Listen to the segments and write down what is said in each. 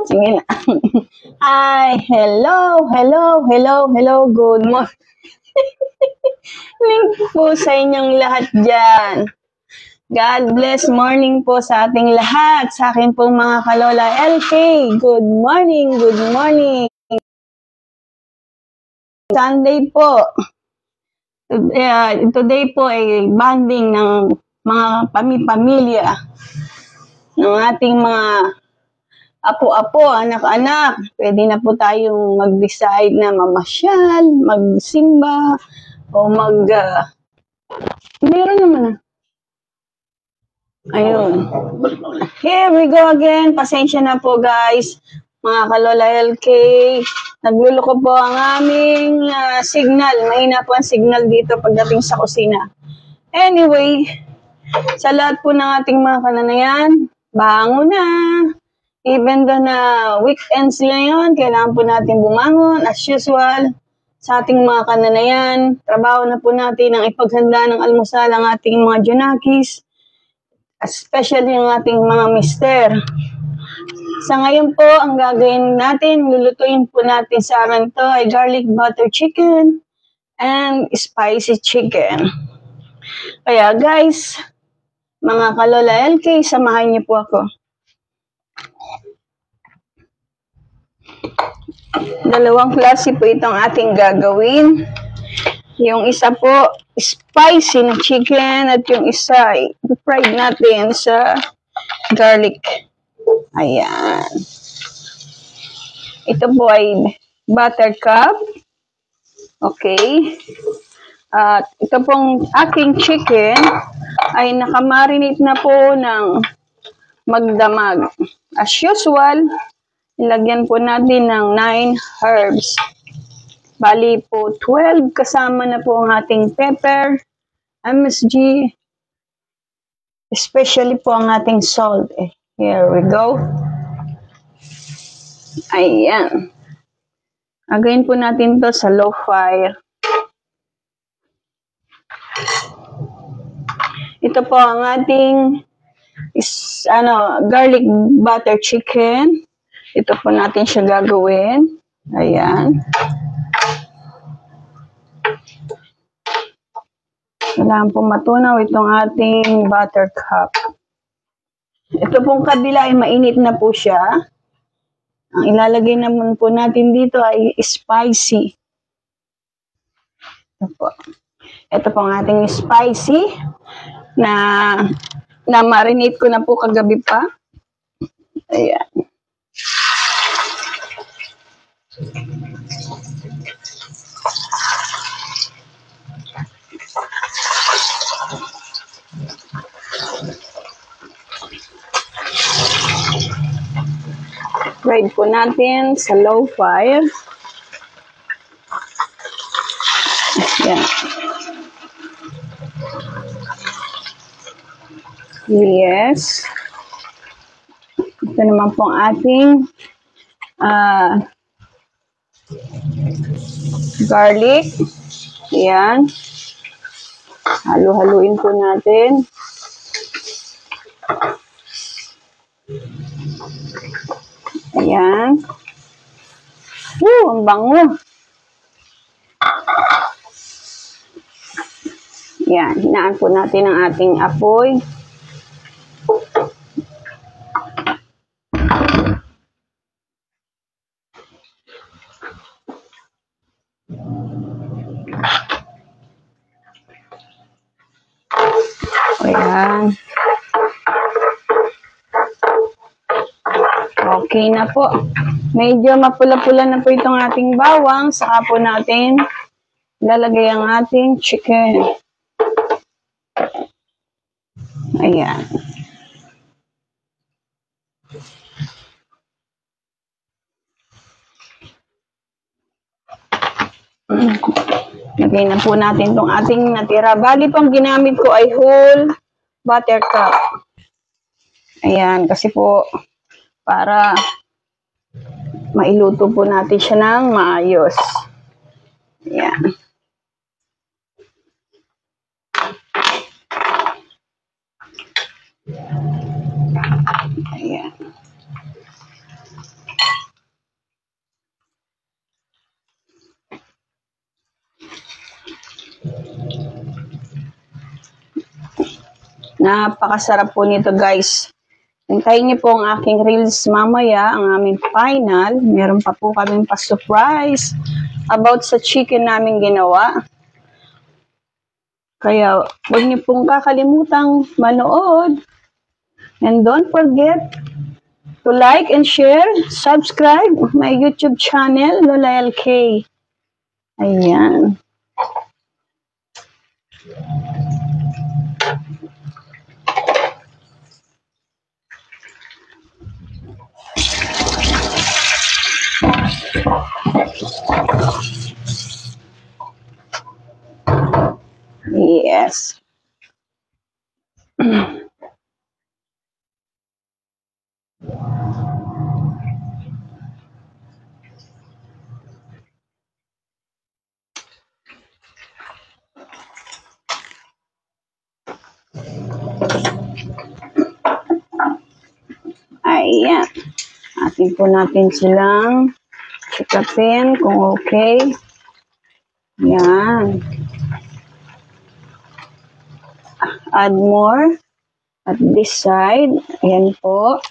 Sige na. Hi, hello, good morning po sa inyong lahat dyan. God bless morning po sa ating lahat. Sa akin pong mga kalola LK, good morning. Sunday po. Today po ay bonding ng mga pamilya ng ating mga apo-apo, anak-anak. Pwede na po tayong mag-decide na mamasyal, magsimba, o meron naman na. Ayun. Here we go again. Pasensya na po guys. Mga kalola LK. Nagluloko po ang aming signal. Mahina po ang signal dito pagdating sa kusina. Anyway, sa lahat po ng ating mga kananayan, bangon na. Even though na weekends ngayon, kailangan po natin bumangon as usual sa ating mga kananayan. Trabaho na po natin ang ipaghanda ng almusal ang ating mga junakis, especially ang ating mga mister. Sa ngayon po, ang gagawin natin, lulutuin po natin sa akin to ay garlic butter chicken and spicy chicken. Kaya guys, mga kalola LK, samahan niyo po ako. Dalawang klase po itong ating gagawin. Yung isa po, spicy na chicken at yung isa, fried natin sa garlic. Ayan. Ito po ay buttercup. Okay. At ito pong aking chicken ay nakamarinate na po ng magdamag. As usual, ilagyan po natin ng 9 herbs. Bali po 12 kasama na po ang ating pepper, MSG, especially po ang ating salt. Here we go. Ayan. Again po natin to sa low fire. Ito po ang ating garlic butter chicken. Ito po natin siya gagawin. Ayan. Kailangan po matunaw itong ating buttercup. Ito pong kabila ay mainit na po siya. Ang ilalagay naman po natin dito ay spicy. Ito po ang ating spicy na marinate ko na po kagabi pa. Ayan. Fried po natin sa low fire. Ayan. Yes. Ito naman po ang ating garlic. Ayan. Halu-haluin po natin. Ayan. Ang bango. Ayan. Hinaan po natin ang ating apoy. Ayan. Okay na po. Medyo mapula-pula na po itong ating bawang. Saka po natin lalagay ang ating chicken. Ayan. Lagay na po natin itong ating natira. Bali pong ginamit ko ay whole buttercup. Ayan. Kasi po para mailuto po natin siya ng maayos. Ayan. Ayan. Napakasarap po nito guys. Hintayin niyo po ang aking reels mamaya, ang aming final. Meron pa po kaming pa-surprise about sa chicken namin ginawa. Kaya huwag niyo pong kakalimutang manood. And don't forget to like and share, subscribe my YouTube channel, Lola LK. Ayan. Yes. Ayan. Atin po natin silang sikapin kung okay. Ayan. Add more at this side. Ayan po.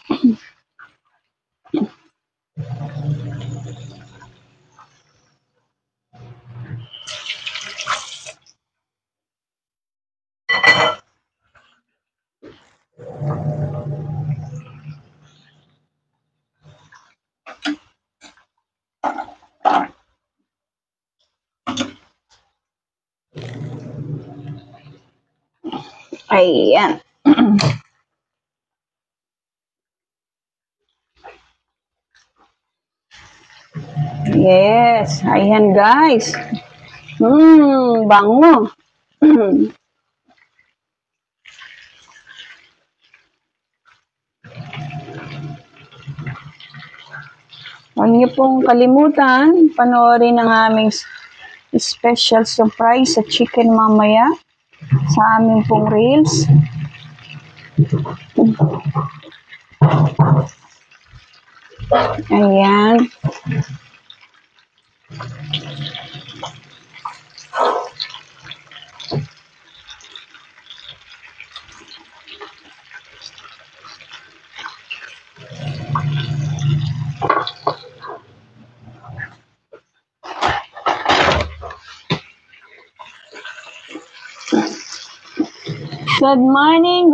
Ayan. Yes. Ayan guys. Bango. Huwag niyo pong kalimutan, panoorin ang aming special surprise sa chicken mamaya sa aming pong reels. Ayan.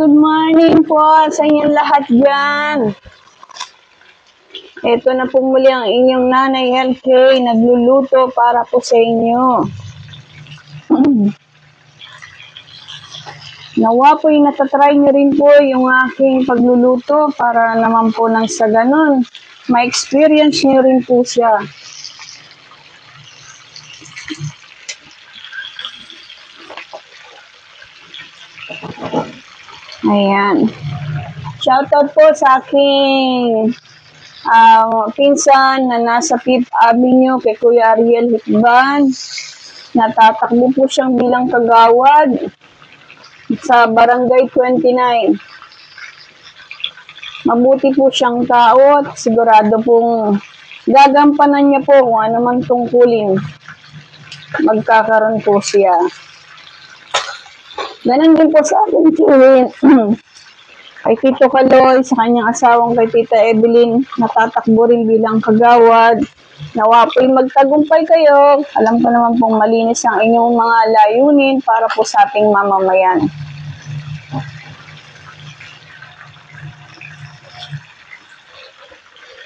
Good morning po sa inyong lahat dyan. Ito na po muli ang inyong nanay LK, nagluluto para po sa inyo. Nawa po yung natatry nyo rin po yung aking pagluluto para naman po nang sa ganun, ma-experience nyo rin po siya. Ayan. Shoutout po sa aking pinsan na nasa 5th Avenue kay Kuya Ariel Hikban. Natatakbo po siyang bilang kagawad sa Barangay 29. Mabuti po siyang tao at sigurado pong gagampanan niya po kung ano man tungkulin. Magkakaroon po siya. Ganun din po sa akin kay Tito Kaloy, sa kanyang asawang kay Tita Evelyn, natatakbo rin bilang kagawad. Nawa po'y magtagumpay kayo. Alam ko naman pong malinis ang inyong mga layunin para po sa ating mamamayan.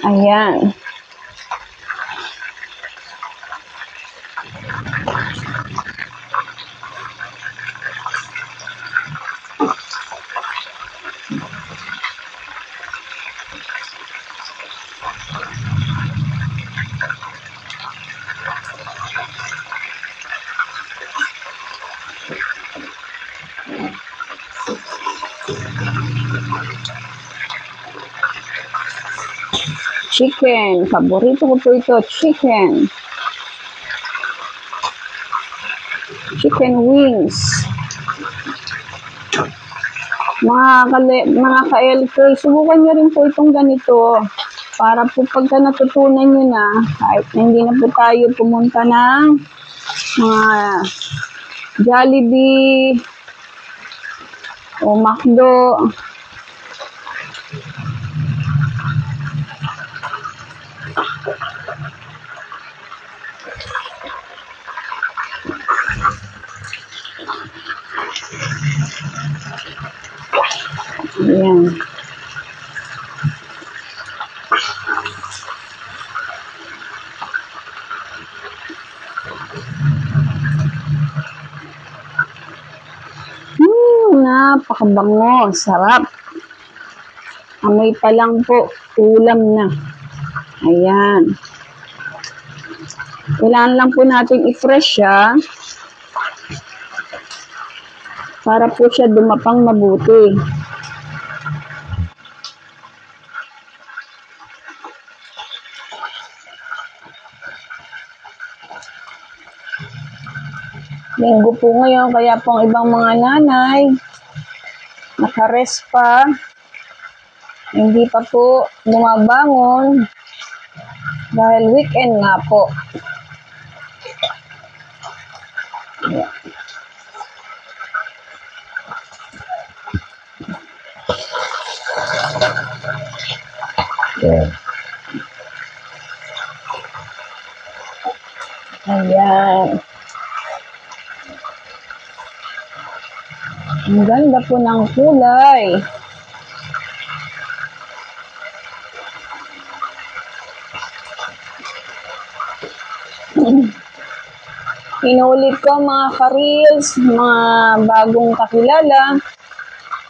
Ayan. Chicken. Paborito ko po ito. Chicken. Chicken wings. Mga ka-LK, subukan nyo rin po itong ganito. Para po pagka natutunan nyo na, kahit na hindi na po tayo pumunta ng mga Jollibee, O McDo. Ayan. Napakabango. Sarap. Amoy pa lang po. Ulam na. Ayan. Kailangan lang po natin i-fresh siya para po siya dumapang mabuti. Linggo po ngayon, kaya po ang ibang mga nanay naka-rest pa, hindi pa po bumabangon dahil weekend nga po. Yeah. Ayan. Ang ganda po ng kulay. Inuulit ko mga ka-reels, mga bagong kakilala.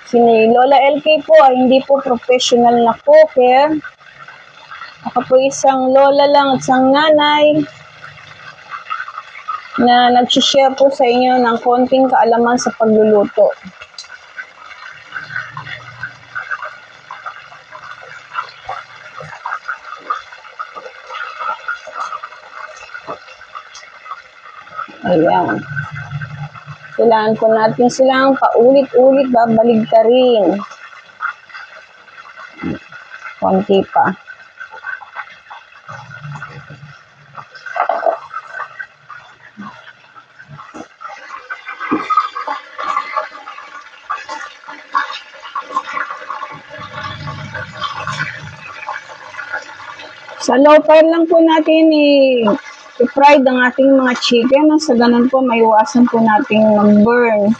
Si Lola LK po ay hindi po professional na cooker. Ako po isang lola lang at isang nanay na nag-share po sa inyo ng konting kaalaman sa pagluluto. Ayan. Kailangan po natin silang paulit-ulit babaligtarin. Konti pa. Sa low fire lang po natin i-fry ang ating mga chicken. Sa ganun po, maiwasan po nating mag-burn.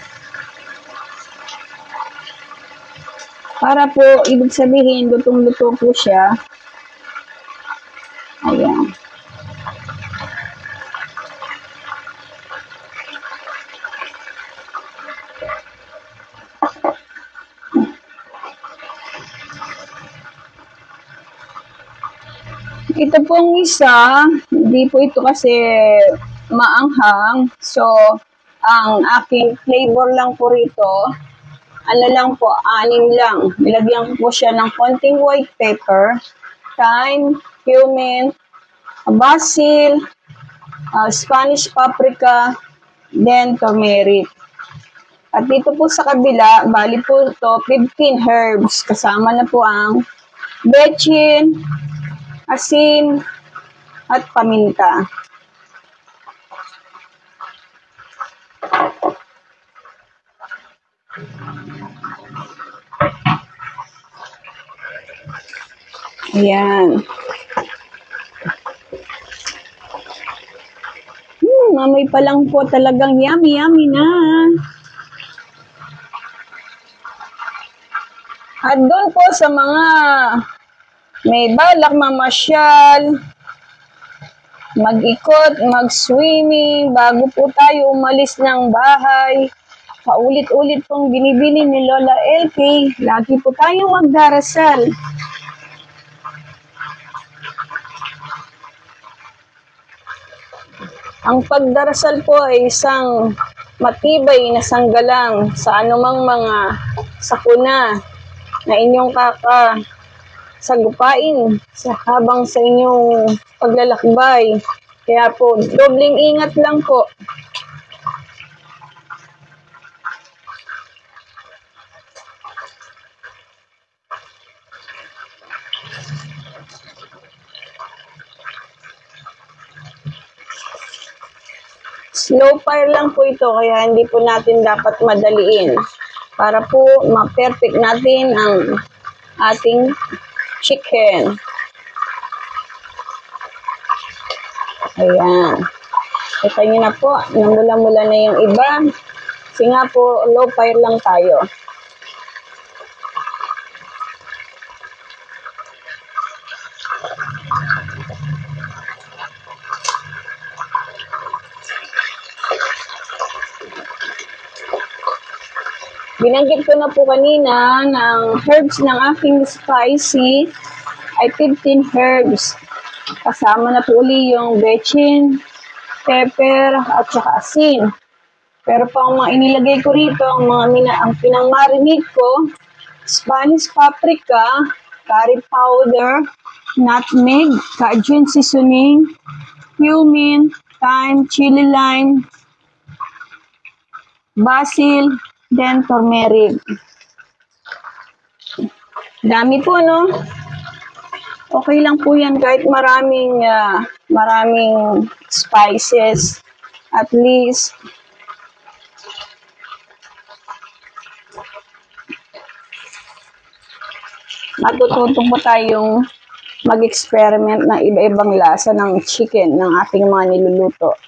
Para po, ibig sabihin, lutong-luto po siya. Ayan. Ito pong isa, hindi po ito kasi maanghang. So, ang aking flavor lang po rito, ano lang po, 6 lang. Nilagyan ko po siya ng konting white pepper, thyme, cumin, basil, Spanish paprika, then turmeric. At dito po sa kabila, bali po ito 15 herbs. Kasama na po ang bechin, asin, at paminta. Ayan. Amoy pa lang po talagang yummy na. At doon po sa mga may balak mamasyal, mag-ikot, mag-swimming, bago po tayo umalis ng bahay, paulit-ulit pong binibili ni Lola LK, lagi po tayong magdarasal. Ang pagdarasal po ay isang matibay na sanggalang sa anumang mga sakuna na inyong sagupain habang sa inyong paglalakbay. Kaya po, dobling ingat lang po. Slow fire lang po ito, kaya hindi po natin dapat madaliin para po ma-perfect natin ang ating chicken. Ayan. Kita nyo na po, namula-mula na yung iba. Kasi nga po, low fire lang tayo. Binanggit ko na po kanina ng herbs ng aking spicy ay 15 herbs. Kasama na po uli yung bechin, pepper, at saka asin. Pero pa ang mga inilagay ko rito, ang pinang-marinate ko, Spanish paprika, curry powder, nutmeg, Cajun seasoning, cumin, thyme, chili lime, basil, then turmeric. Dami po, no? Okay lang po yan kahit maraming spices. At least, matututong po tayong mag-experiment ng iba-ibang lasa ng chicken ng ating mga niluluto.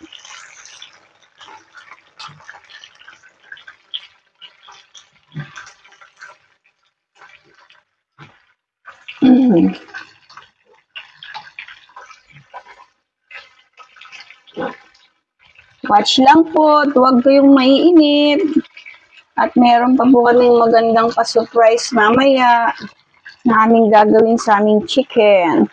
Watch lang po, huwag kayong maiinip. At meron pa po kaming magandang pa-surprise mamaya na aming gagawin sa aming chicken.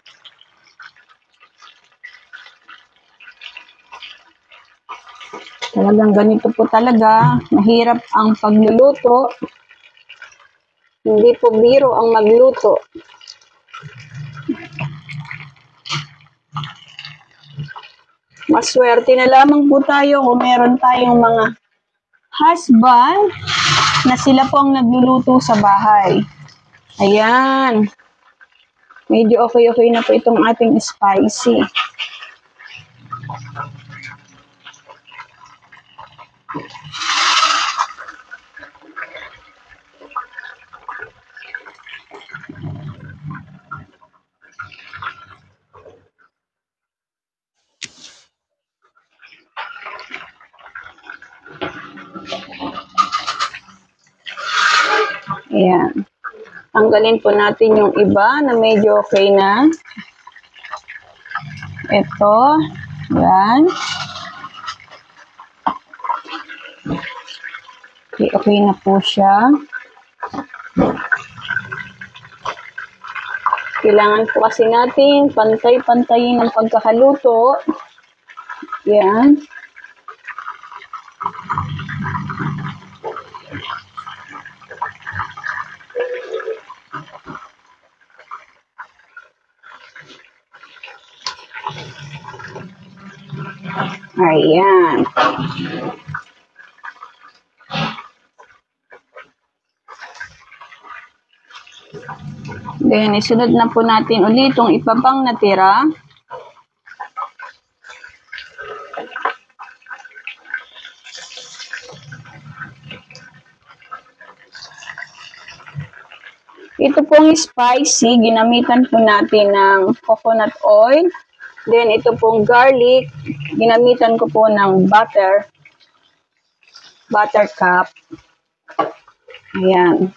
Talagang ganito po talaga. Mahirap ang pagluluto. Hindi po biro ang magluto. Maswerte na lamang po tayo kung meron tayong mga husband na sila po ang nagluluto sa bahay. Ayan. Medyo okay na po itong ating spicy. Ayan. Tanggalin po natin yung iba na medyo okay na. Ito. Ayan. Okay na po siya. Kailangan po kasi natin pantay-pantayin ang pagkakaluto. Ayan. Ayan. Then, isunod na po natin ulit itong ipapang natira. Ito pong spicy, ginamitan po natin ng coconut oil. Then, ito pong garlic, ginamitan ko po ng buttercup. Ayan.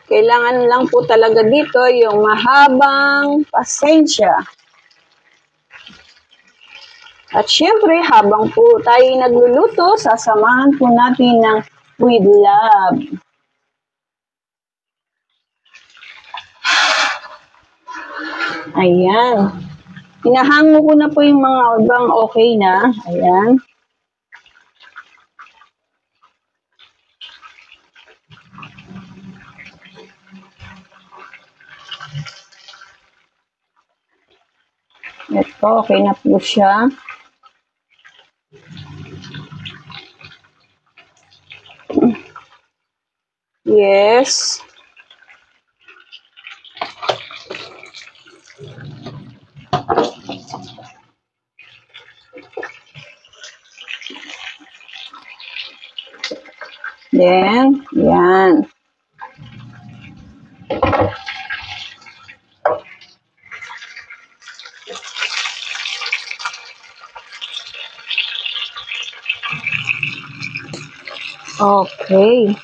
Kailangan lang po talaga dito yung mahabang pasensya. At syempre, habang po tayo nagluluto, sasamahan po natin ng with love. Ayan. Hinahango ko na po yung mga ibang okay na. Ayan. Ito, okay na po siya. Yes. Then, yan. Okay.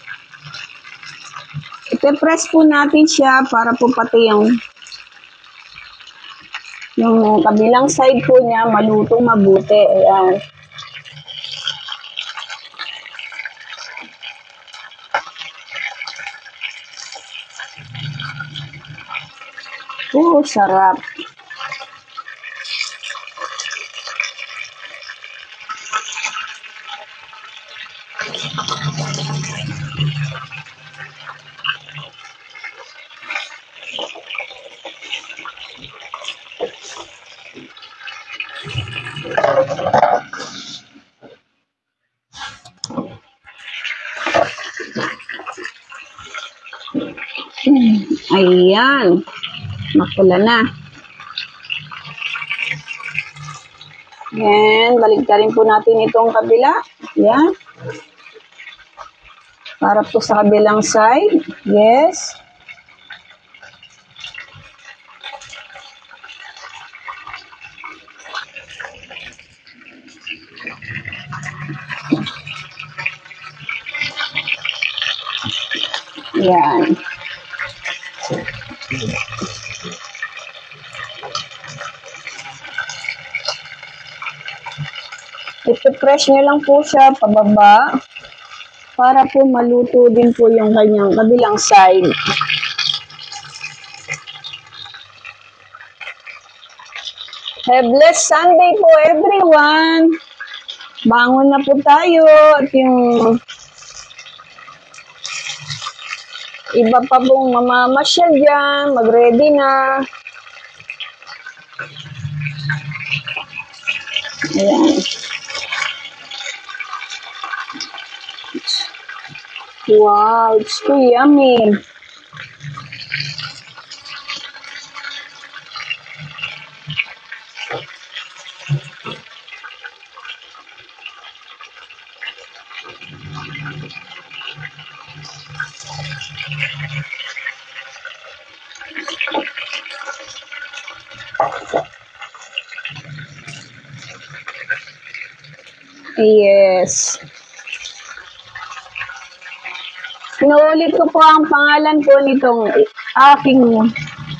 Ipe-press po natin siya para po pati yung kabilang side po niya malutong mabuti. Ayan. Sarap. Ayan. Makula na. And baligtarin po natin itong kabila. Ayan. Para po sa kabilang side. Yes. Ayan. Ipipress nyo lang po siya pababa para po maluto din po yung kanyang kabilang side. Have blessed Sunday po everyone! Bangon na po tayo at yung iba pa pong mamamasyal dyan, mag-ready na. Ayan. Wow, it's so yummy. Yes. Inuulit ko po ang pangalan po nitong aking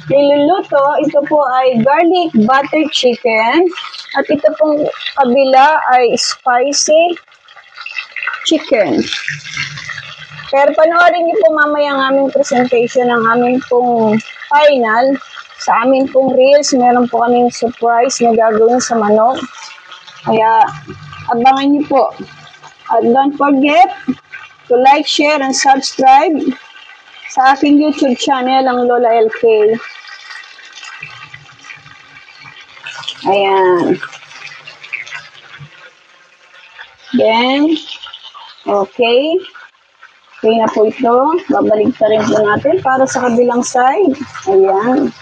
niluluto. Ito po ay garlic butter chicken. At ito pong kabila ay spicy chicken. Pero panoorin niyo po mamaya ang aming presentation ng aming pong final. Sa aming pong reels, meron po kaming surprise na gagawin sa manok. Kaya abangan niyo po. At don't forget to like, share, and subscribe sa aking YouTube channel, ang Lola LK. Ayan. Then, okay. Okay na po ito. Babalik pa rin po natin para sa kabilang side. Ayan.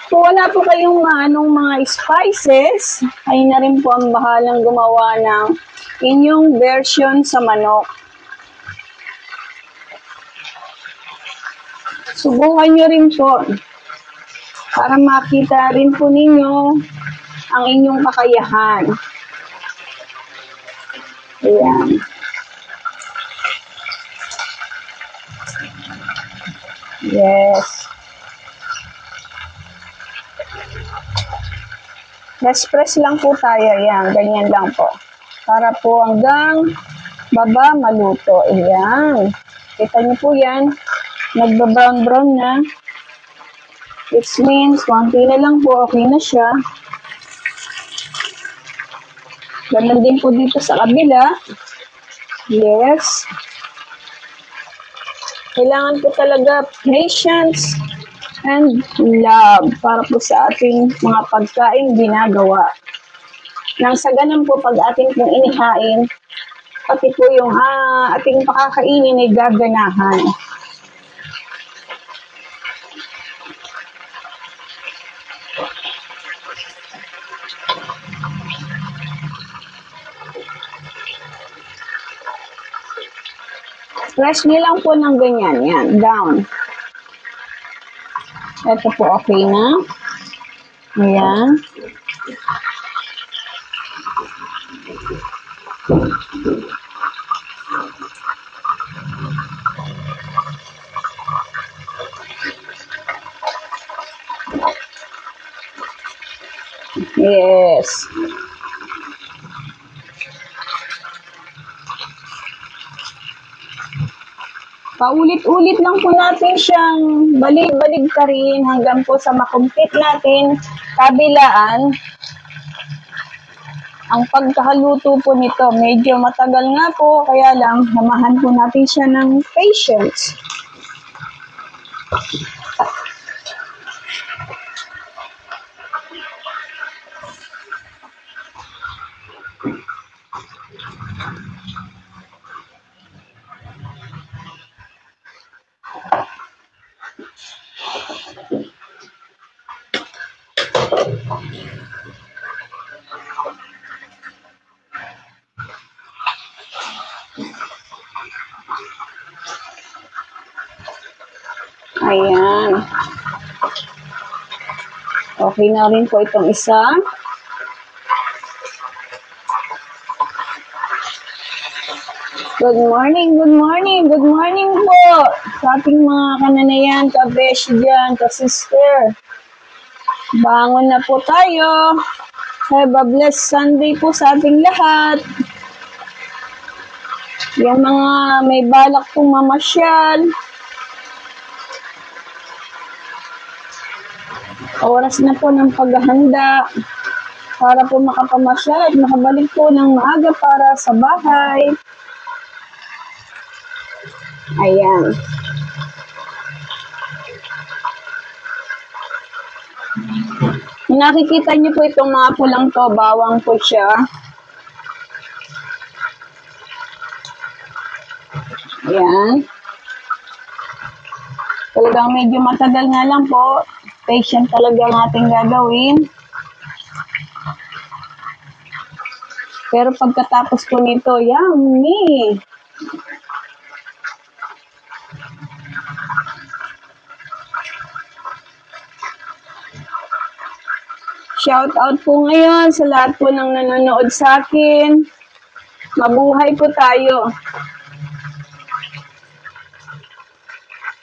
Kung wala po kayong mga spices, ay na rin po ang bahalang gumawa ng inyong version sa manok. Subukan nyo rin po para makita rin po ninyo ang inyong kakayahan. Ayan. Yes. Press lang po tayo. Ayan, ganyan lang po. Para po hanggang baba maluto. Ayan. Kita niyo po yan. Nagba-brown-brown na. It means, konti na lang po. Okay na siya. Ganun din po dito sa kabila. Yes. Kailangan po talaga patience and love para po sa ating mga pagkain ginagawa. Nang sa ganun po pag ating pong inihain, pati po yung ating pakakainin ay gaganahan. Press nyo lang po ng ganyan. Yan, down. Ito po, okay na. Ayan. Yes. Paulit-ulit lang po natin siyang balik-balik ka rin hanggang po sa makomplete natin kabilaan. Ang pagkakaluto po nito, medyo matagal nga po, kaya lang samahan po natin siya ng patience. Ayan. Okay na rin po itong isa. Good morning, good morning, good morning po sa ating mga kananayan, kabeshi dyan, ka-sister. Bangon na po tayo. Have a blessed Sunday po sa ating lahat. Yung mga may balak pong mamasyal, oras na po ng paghahanda para po makapamasyal at makabalik po ng maaga para sa bahay. Ayan. Nakikita niyo po itong mga pulang to, bawang po siya. Ayan. Talagang medyo matagal nga lang po. Patient talaga ang ating gagawin. Pero pagkatapos po nito, yummy! Shout out po ngayon sa lahat po ng nanonood sa akin. Mabuhay po tayo.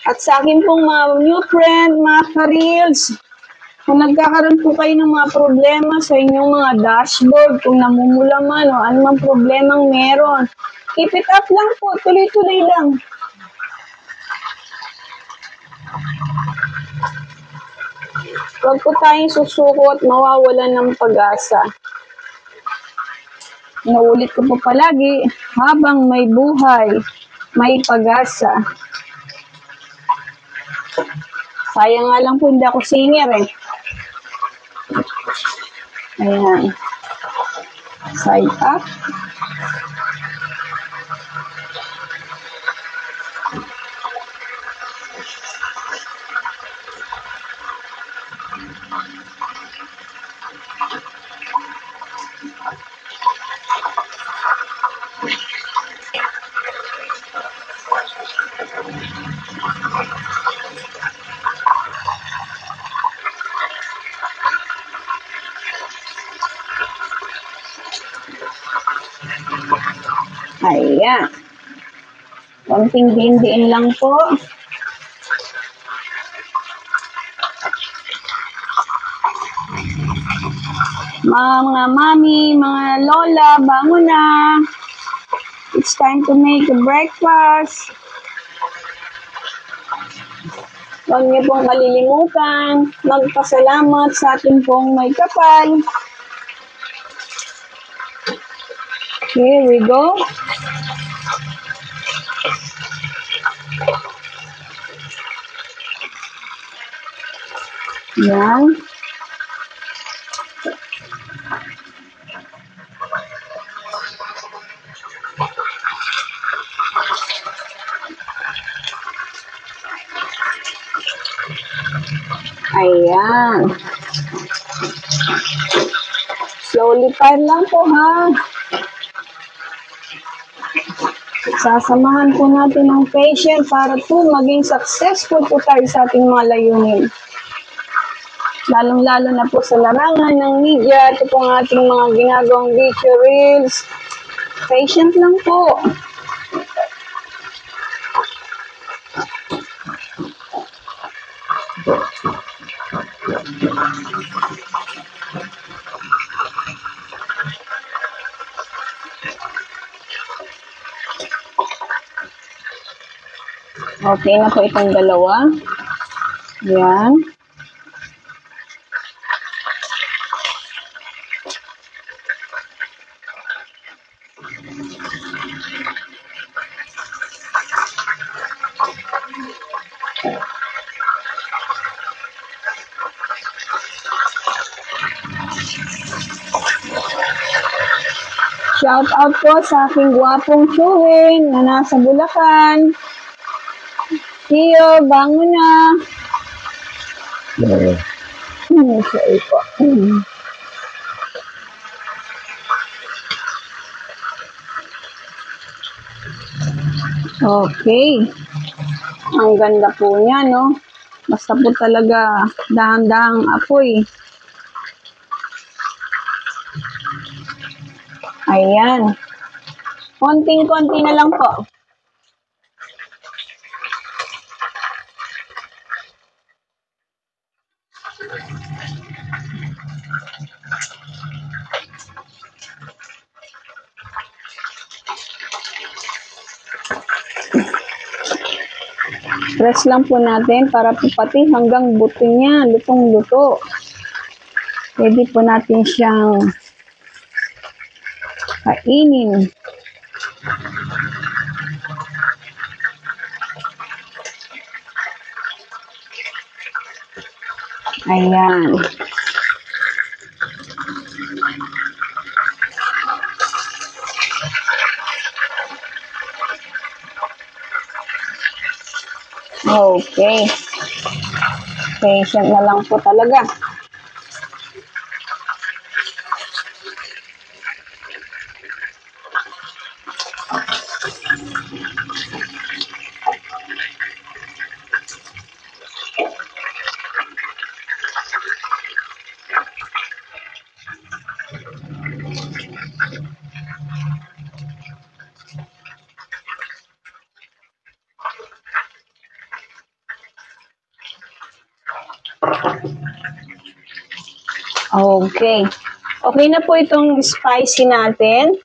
At sa akin pong mga new friend, mga ka-reels, kung nagkakaroon po kayo ng mga problema sa inyong mga dashboard, kung namumula man o anumang problemang meron, keep it up lang po, tuloy-tuloy lang. Huwag po tayong susuko at mawawalan ng pag-asa. Naulit ko po palagi, habang may buhay, may pag-asa. Sayang nga lang po, hindi ako singer eh. Ayan. Side up. Ayan. Konting dindiin lang po. Mga mami, mga lola, bangon na. It's time to make a breakfast. Huwag niyo pong kalilimutan magpasalamat sa ating pong may kapal. Here we go. Yan. Ayan. Slowly fire lang po ha. Sasamahan po natin ang patient para po maging successful po tayo sa ating mga layunin. Lalong-lalo na po sa larangan ng media, ito po ang ating mga ginagawang video reels. Patient lang po. Okay na po itong dalawa. Yan. Shout out po sa aking gwapong tsuhin na nasa Bulacan. Tiyo, bango na. Sorry po. Okay. Ang ganda po niya, no? Basta po talaga dahan-dahang apoy. Ayan. Konting-konti na lang po. Press lang po natin para po pati hanggang buto niya, lutong-luto. Pwede po natin siyang kainin. Ayan. Okay. Patient na lang po talaga. Okay. Okay na po itong spicy natin.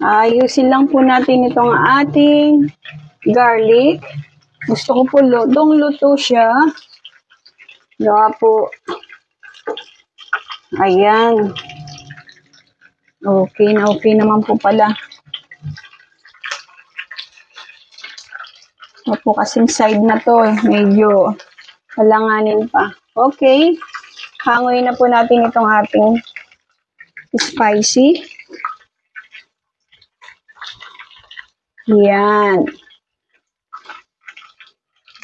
Ayusin lang po natin itong ating garlic. Gusto ko po lutong-luto siya. Gawa po. Ayan. Okay na okay naman po pala. Po kasing side na to, medyo halanganin pa. Okay. Hangoy na po natin itong ating spicy. Yan.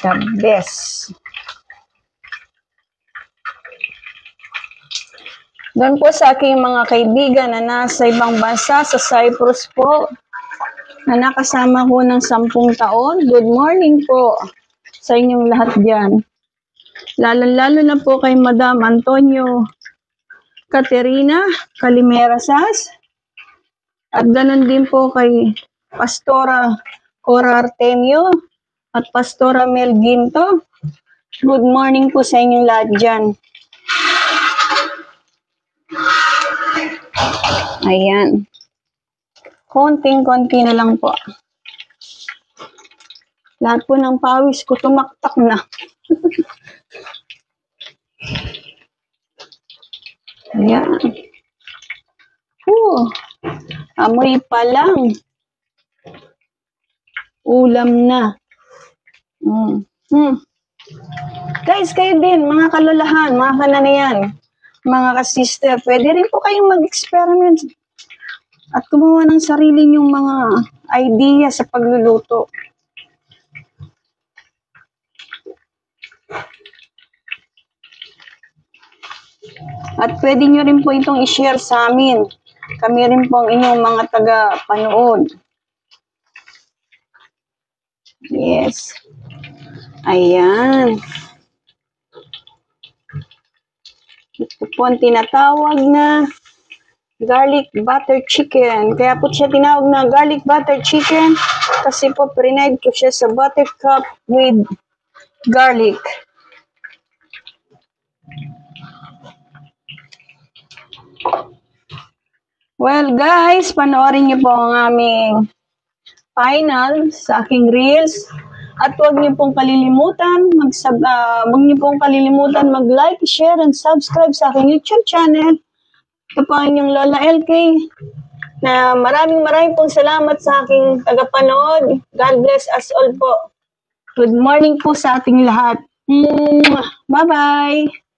The best. Doon po sa aking mga kaibigan na nasa ibang bansa, sa Cyprus po, na nakasama ko ng 10 taon. Good morning po sa inyong lahat dyan. Lalo-lalo na po kay Madam Antonio Caterina Calimerasas. At ganun din po kay Pastora Cora Artemio at Pastora Mel Ginto. Good morning po sa inyong lahat dyan. Ayan. Konting-konti na lang po. Lahat po ng pawis ko tumaktak na. Ayan. Amoy pa lang. Ulam na. Guys, kayo din, mga kalolahan, mga kananayan, mga kasister, pwede rin po kayong mag-experiment at gumawa ng sarili nyong mga idea sa pagluluto. At pwede nyo rin po itong i-share sa amin Kami rin po ang inyong mga taga-panood. Yes. Ayan. Ito po ang tinatawag na garlic butter chicken. Kaya po siya tinawag na garlic butter chicken kasi po pre-night ko siya sa buttercup with garlic. Well guys, panoorin niyo po ang aming final sa aking reels. At huwag niyo pong kalilimutan mag-like, share, and subscribe sa aking YouTube channel. Ito po ang inyong Lola LK na maraming pong salamat sa aking tagapanood. God bless us all po. Good morning po sa ating lahat. Bye-bye!